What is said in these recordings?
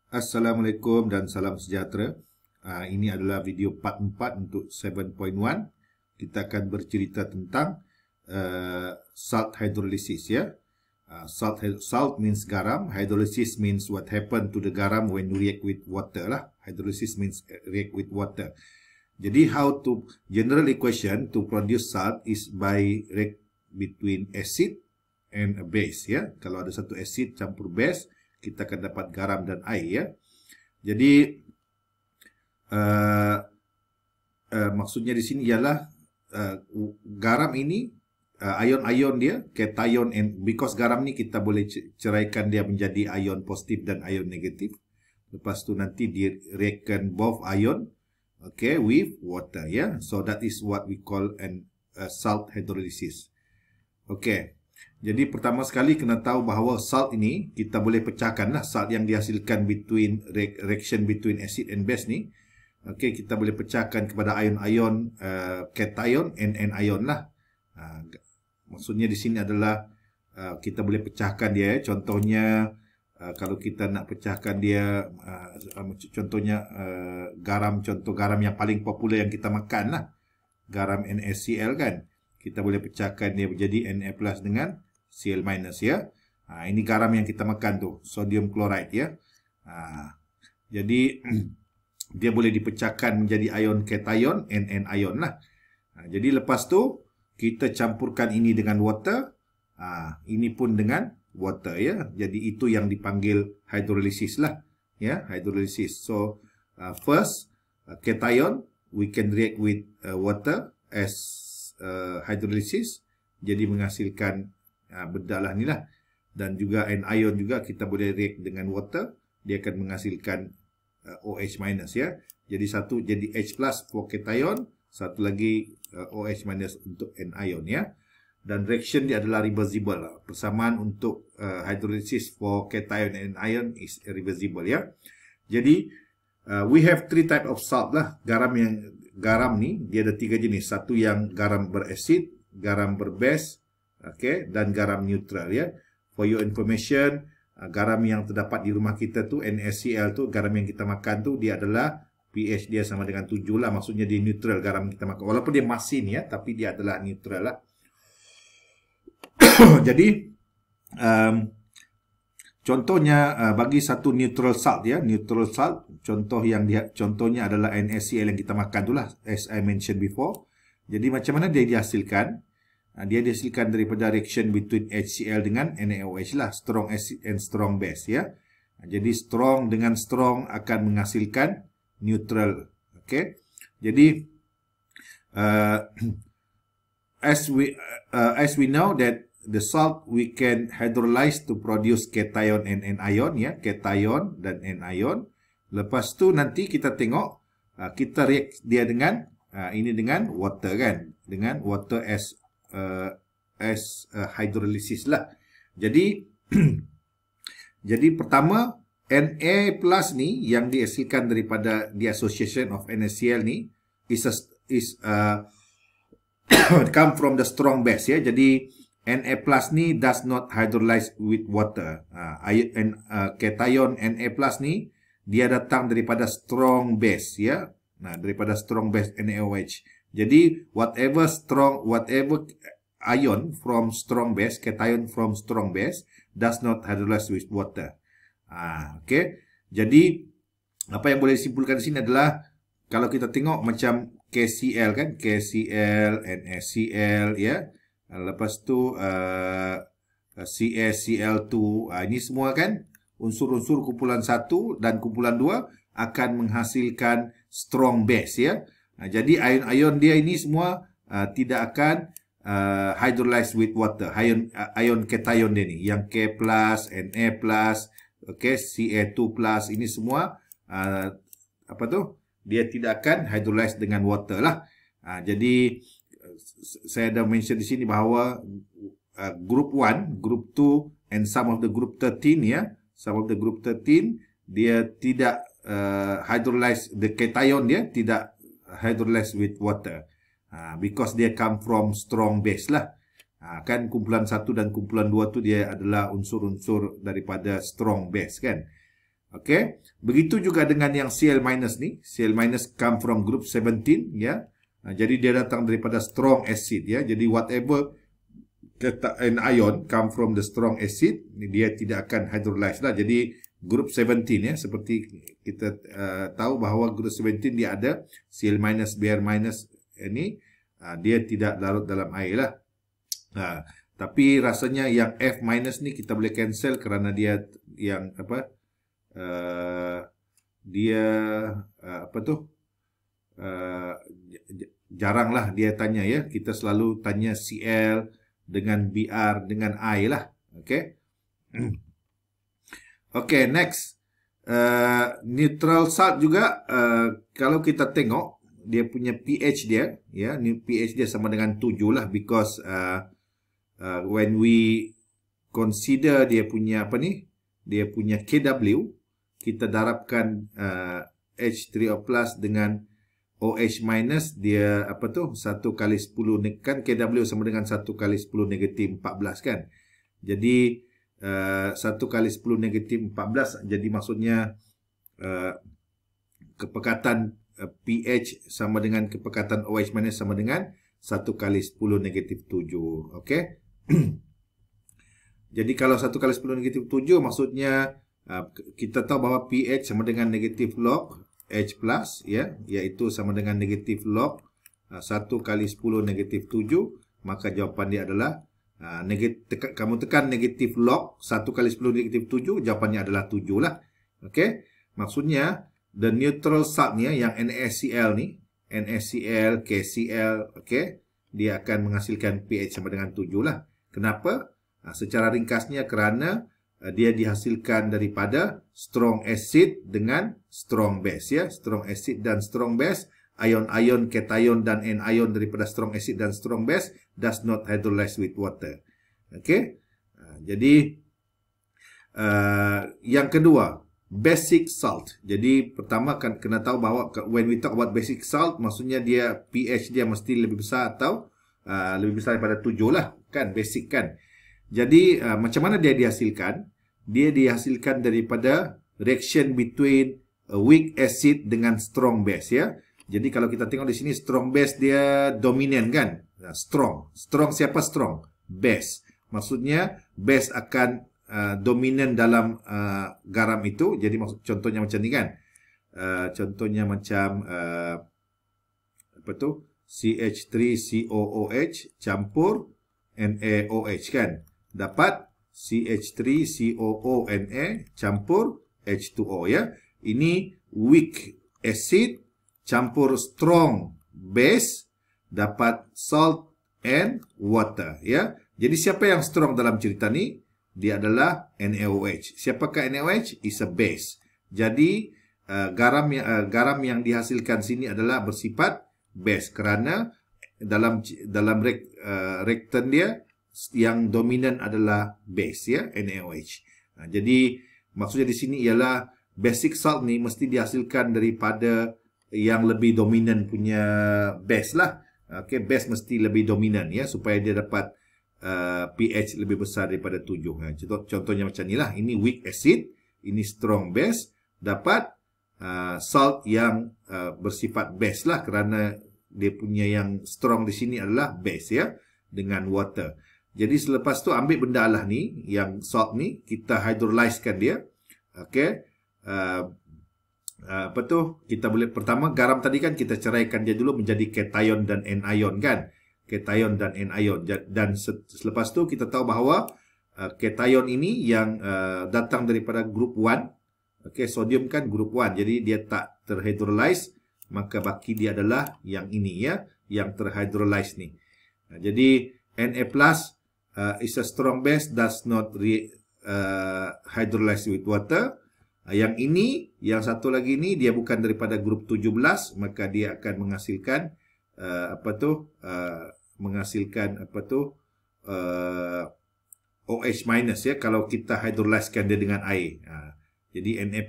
Assalamualaikum dan salam sejahtera. Ini adalah video part 4 untuk 7.1. Kita akan bercerita tentang salt hydrolysis ya. Salt means garam, hydrolysis means what happened to the garam when you react with water lah. Hydrolysis means react with water. Jadi general equation to produce salt is by react between acid and a base ya. Kalau ada satu acid campur base, kita akan dapat garam dan air ya. Jadi maksudnya di sini ialah garam ini ion-ion dia cation, and because garam ni kita boleh ceraikan dia menjadi ion positif dan ion negatif. Lepas tu nanti dia reaction both ion with water ya. So that is what we call salt hydrolysis. Jadi pertama sekali kena tahu bahawa salt ini kita boleh pecahkan lah. Salt yang dihasilkan reaction between acid and base ni. Kita boleh pecahkan kepada ion-ion cation and anion lah. Maksudnya di sini adalah kita boleh pecahkan dia. Contohnya kalau kita nak pecahkan dia, contohnya garam, contoh garam yang paling popular yang kita makan lah. Garam NaCl kan. Kita boleh pecahkan dia menjadi Na plus dengan Cl minus ya. Ini garam yang kita makan tu, sodium chloride ya. Jadi dia boleh dipecahkan menjadi ion cation and anion lah. Jadi lepas tu kita campurkan ini dengan water. Ini pun dengan water ya. Jadi itu yang dipanggil hydrolysis lah ya, hydrolysis. So first cation we can react with water as hydrolysis, jadi menghasilkan bedak lah ni lah. Dan juga anion juga kita boleh react dengan water, dia akan menghasilkan OH minus ya. Jadi satu jadi H plus for cation, satu lagi OH minus untuk anion ya. Dan reaction dia adalah reversible lah. Persamaan untuk hydrolysis for cation and anion is reversible ya. Jadi we have three type of salt lah. Garam ni dia ada tiga jenis. Satu yang garam berasid, garam berbase, dan garam neutral ya. For your information, garam yang terdapat di rumah kita tu NaCl tu, garam yang kita makan tu, dia adalah pH dia sama dengan 7 lah. Maksudnya dia neutral garam yang kita makan. Walaupun dia masin ya, tapi dia adalah neutral lah. Jadi contohnya bagi satu neutral salt ya, neutral salt contohnya adalah NaCl yang kita makan itulah, as I mentioned before. Jadi macam mana dia dihasilkan? Dia dihasilkan daripada reaction between HCl dengan NaOH lah, strong acid and strong base ya. Jadi strong dengan strong akan menghasilkan neutral. Jadi as we know that the salt we can hydrolyze to produce cation and anion ya, cation dan anion. Lepas tu nanti kita tengok kita react dia dengan ini dengan water kan, dengan water as hydrolysis lah. Jadi jadi pertama Na plus ni yang dihasilkan daripada the association of NaCl ni is come from the strong base ya. Jadi Na plus ni does not hydrolyze with water. Cation Na plus ni dia datang daripada strong base ya. Daripada strong base NaOH. Jadi whatever ion from strong base, cation from strong base does not hydrolyze with water. Jadi apa yang boleh disimpulkan di sini adalah kalau kita tengok macam KCl kan, KCl, NaCl ya. Lepas tu CaCl2, ini semua kan unsur-unsur kumpulan 1 dan kumpulan 2 akan menghasilkan strong base ya. Jadi ion-ion dia ini semua tidak akan hydrolyze with water. Ion cation dia ni yang K plus, Na plus, Ca2 plus, ini semua dia tidak akan hydrolyze dengan water lah. Jadi saya dah mention di sini bahawa group 1, group 2 and some of the group 13 ya. Some of the group 13 dia tidak hydrolyze, the cation dia tidak hydrolyze with water. Because dia come from strong base lah. Kan kumpulan 1 dan kumpulan 2 tu dia adalah unsur-unsur daripada strong base kan. Okey. Begitu juga dengan yang Cl- ni. Cl- come from group 17 ya. Jadi dia datang daripada strong acid ya. Jadi whatever an ion come from the strong acid, dia tidak akan hydrolyze lah. Jadi group 17 ya, seperti kita tahu bahawa group 17 dia ada Cl-, Br- ini dia tidak larut dalam air lah. Tapi rasanya yang F- ni kita boleh cancel kerana dia yang apa? Dia apa tu? Jaranglah dia tanya ya. Kita selalu tanya Cl dengan Br dengan I lah. Okey. Okey, next. Neutral salt juga kalau kita tengok dia punya pH dia ya, pH dia sama dengan 7 lah, because when we consider dia punya apa ni? Dia punya KW, kita darabkan H3O+ dengan OH-, dia apa tu? 1 kali 10 kan KW sama dengan 1 kali 10 negatif 14 kan. Jadi 1 kali 10 negatif 14, jadi maksudnya kepekatan pH sama dengan kepekatan OH- sama dengan 1 kali 10 negatif 7. Okey. Jadi kalau 1 kali 10 negatif 7 maksudnya kita tahu bahawa pH sama dengan negatif log H+, ya, iaitu sama dengan negatif log 1 kali 10 negatif 7, maka jawapan dia adalah kamu tekan negatif log 1 kali 10 negatif 7, jawapannya adalah 7 lah. Okey. Maksudnya the neutral salt ni yang NaCl ni, NaCl, KCl, okey, dia akan menghasilkan pH sama dengan 7 lah. Kenapa? Secara ringkasnya kerana dia dihasilkan daripada strong acid dengan strong base ya. Strong acid dan strong base, ion-ion cation dan anion daripada strong acid dan strong base does not hydrolyze with water. Okey. Jadi yang kedua, basic salt. Jadi pertama kan kena tahu bahawa when we talk about basic salt, maksudnya dia pH dia mesti lebih besar atau lebih besar daripada 7 lah kan, basic kan. Jadi macam mana dia dihasilkan? Dia dihasilkan daripada reaction between a weak acid dengan strong base ya. Jadi kalau kita tengok di sini strong base dia dominan kan? Strong. Strong siapa strong? Base. Maksudnya base akan dominan dalam garam itu. Jadi contohnya macam ni kan? Contohnya macam apa tu? CH3COOH campur NaOH kan? Dapat CH3COONa campur H2O ya. Ini weak acid campur strong base, dapat salt and water ya. Jadi siapa yang strong dalam cerita ni? Dia adalah NaOH. Siapakah NaOH? Is a base. Jadi garam yang dihasilkan sini adalah bersifat base kerana dalam reaktan dia yang dominan adalah base ya, NaOH. Jadi maksudnya di sini ialah basic salt ni mesti dihasilkan daripada yang lebih dominan punya base lah. Okey, base mesti lebih dominan ya supaya dia dapat pH lebih besar daripada 7. Contohnya macam inilah. Ini weak acid, ini strong base, dapat salt yang bersifat base lah kerana dia punya yang strong di sini adalah base ya dengan water. Jadi selepas tu ambil benda lah ni, yang salt ni, kita hydrolyzekan dia. Okey. Apa tu? Kita boleh, pertama garam tadi kan kita ceraikan dia dulu menjadi cation dan anion kan. Cation dan anion. Dan selepas tu kita tahu bahawa cation ini yang datang daripada group 1. Okey, sodium kan group 1. Jadi dia tak terhydrolyze, maka baki dia adalah yang ini ya, yang terhydrolyze ni. Jadi Na+ is a strong base, does not hydrolyze with water. Yang ini, yang satu lagi ni dia bukan daripada grup 17, maka dia akan menghasilkan OH- ya kalau kita hydrolyzekan dia dengan air. Jadi Na+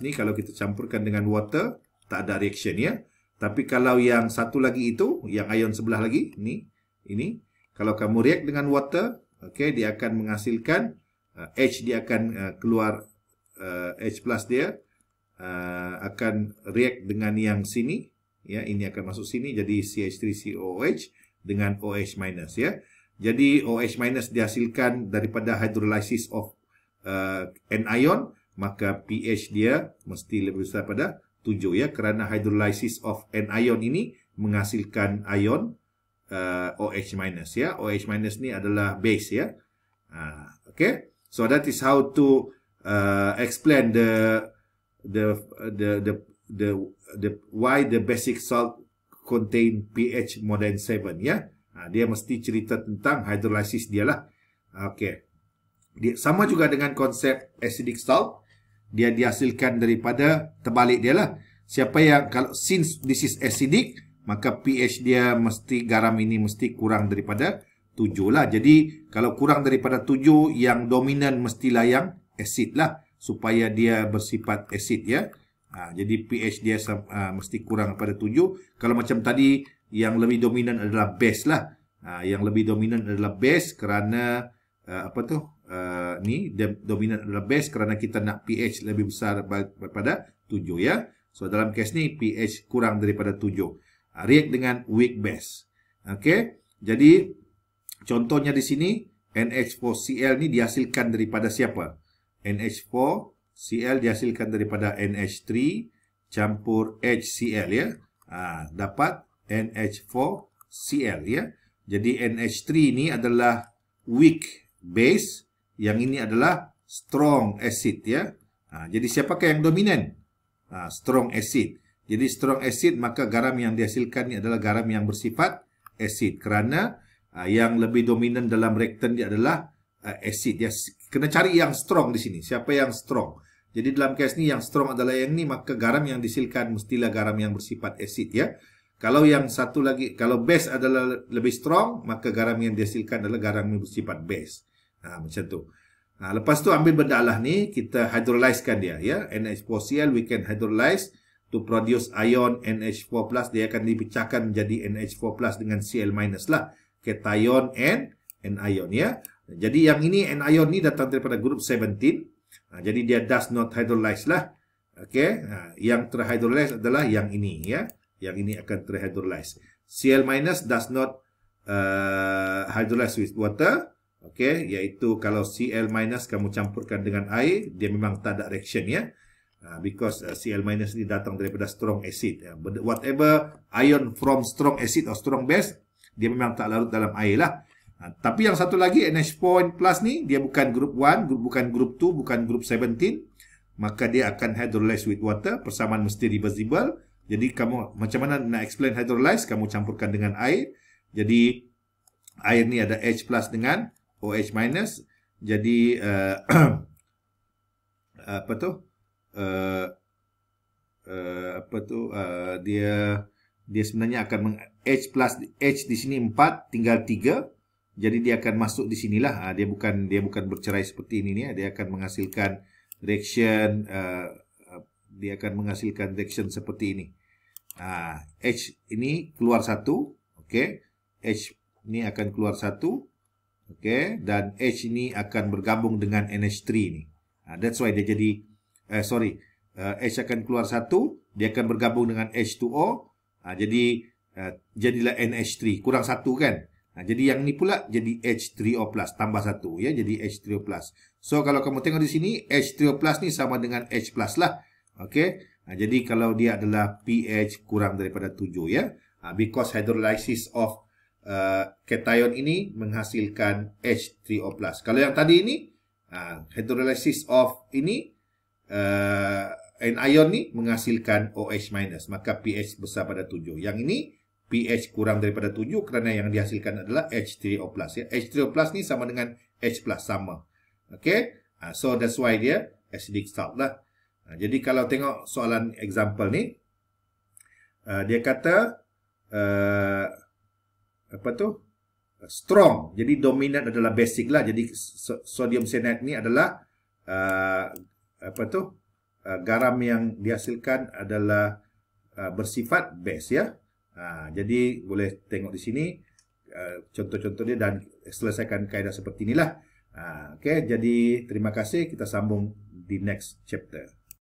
ni kalau kita campurkan dengan water tak ada reaction ya. Tapi kalau yang satu lagi itu, yang ion sebelah lagi ini kalau kamu react dengan water, okey, dia akan menghasilkan H, dia akan keluar H plus dia akan react dengan yang sini, ya, ini akan masuk sini, jadi CH3COOH dengan OH minus, ya. Jadi OH minus dihasilkan daripada hydrolysis of anion, maka pH dia mesti lebih besar pada 7, ya, kerana hydrolysis of anion ini menghasilkan ion OH minus, ya. OH minus ni adalah base, ya. Okay, so that is how to explain the why the basic salt contain pH more than 7, ya. Dia mesti cerita tentang hydrolysis dia lah. Okay, sama juga dengan konsep acidic salt, dia dihasilkan daripada terbalik dia lah. Siapa yang, kalau since this is acidic, maka pH dia mesti, garam ini mesti kurang daripada 7 lah. Jadi kalau kurang daripada 7, yang dominan mestilah yang acid lah, supaya dia bersifat acid, ya. Jadi pH dia mesti kurang daripada 7. Kalau macam tadi, yang lebih dominan adalah base lah. Yang lebih dominan adalah base kerana ni dominan adalah base kerana kita nak pH lebih besar daripada 7, ya. So dalam kes ni pH kurang daripada 7. React dengan weak base. Okey. Jadi contohnya di sini NH4Cl ni dihasilkan daripada siapa? NH4Cl dihasilkan daripada NH3 campur HCl, ya. Dapat NH4Cl, ya. Jadi NH3 ni adalah weak base, yang ini adalah strong acid, ya. Jadi siapakah yang dominan? Strong acid. Jadi strong acid, maka garam yang dihasilkan ni adalah garam yang bersifat acid, kerana yang lebih dominan dalam reaktan dia adalah acid, ya. Kena cari yang strong di sini. Siapa yang strong? Jadi dalam kes ni yang strong adalah yang ni, maka garam yang dihasilkan mestilah garam yang bersifat acid, ya. Kalau yang satu lagi, kalau base adalah lebih strong, maka garam yang dihasilkan adalah garam yang bersifat base. Macam tu. Lepas tu ambil benda Allah ni, kita hydrolyzekan dia, ya. NH4Cl we can hydrolyze to produce ion NH4+, dia akan dipecahkan menjadi NH4+ dengan Cl- lah. Cation and anion, ya. Jadi yang ini anion ni datang daripada grup 17. Jadi dia does not hydrolyze lah. Okey. Yang terhydrolyze adalah yang ini, ya. Yang ini akan terhydrolyze. Cl- does not hydrolyze with water. Okey, iaitu kalau Cl- kamu campurkan dengan air, dia memang tak ada reaction, ya. Because Cl- ni datang daripada strong acid. Whatever ion from strong acid or strong base, dia memang tak larut dalam air lah. Tapi yang satu lagi NH4+ ni, dia bukan group 1, bukan group 2, bukan group 17. Maka dia akan hydrolyze with water. Persamaan mesti reversible. Jadi kamu macam mana nak explain hydrolyze? Kamu campurkan dengan air. Jadi air ni ada H+ dengan OH-. Jadi dia sebenarnya akan H+ H di sini 4, tinggal 3. Jadi dia akan masuk di sinilah. Dia bukan bercerai seperti ini, ya. Dia akan menghasilkan reaction seperti ini. H ini keluar 1, okey. H ini akan keluar 1, okey, dan H ini akan bergabung dengan NH3 ni. That's why dia jadi H akan keluar 1, dia akan bergabung dengan H2O. Jadilah NH3, kurang 1 kan. Jadi yang ni pula jadi H3O+, tambah 1, ya, jadi H3O+. So kalau kamu tengok di sini, H3O+ ni sama dengan H+ lah. Okey. Jadi kalau dia adalah pH kurang daripada 7, ya. Because hydrolysis of cation ini menghasilkan H3O+. Kalau yang tadi ini, hydrolysis of ini anion ni menghasilkan OH-, maka pH besar pada 7. Yang ini pH kurang daripada 7 kerana yang dihasilkan adalah H3O+, ya. H3O+ ni sama dengan H+, sama. Okey. So that's why dia acidic salt lah. Jadi kalau tengok soalan example ni, dia kata strong. Jadi dominant adalah basic lah. Jadi sodium cyanide ni adalah garam yang dihasilkan adalah bersifat base, ya. Jadi boleh tengok di sini contoh-contoh dia dan selesaikan kaedah seperti inilah. Okey, jadi terima kasih. Kita sambung di next chapter.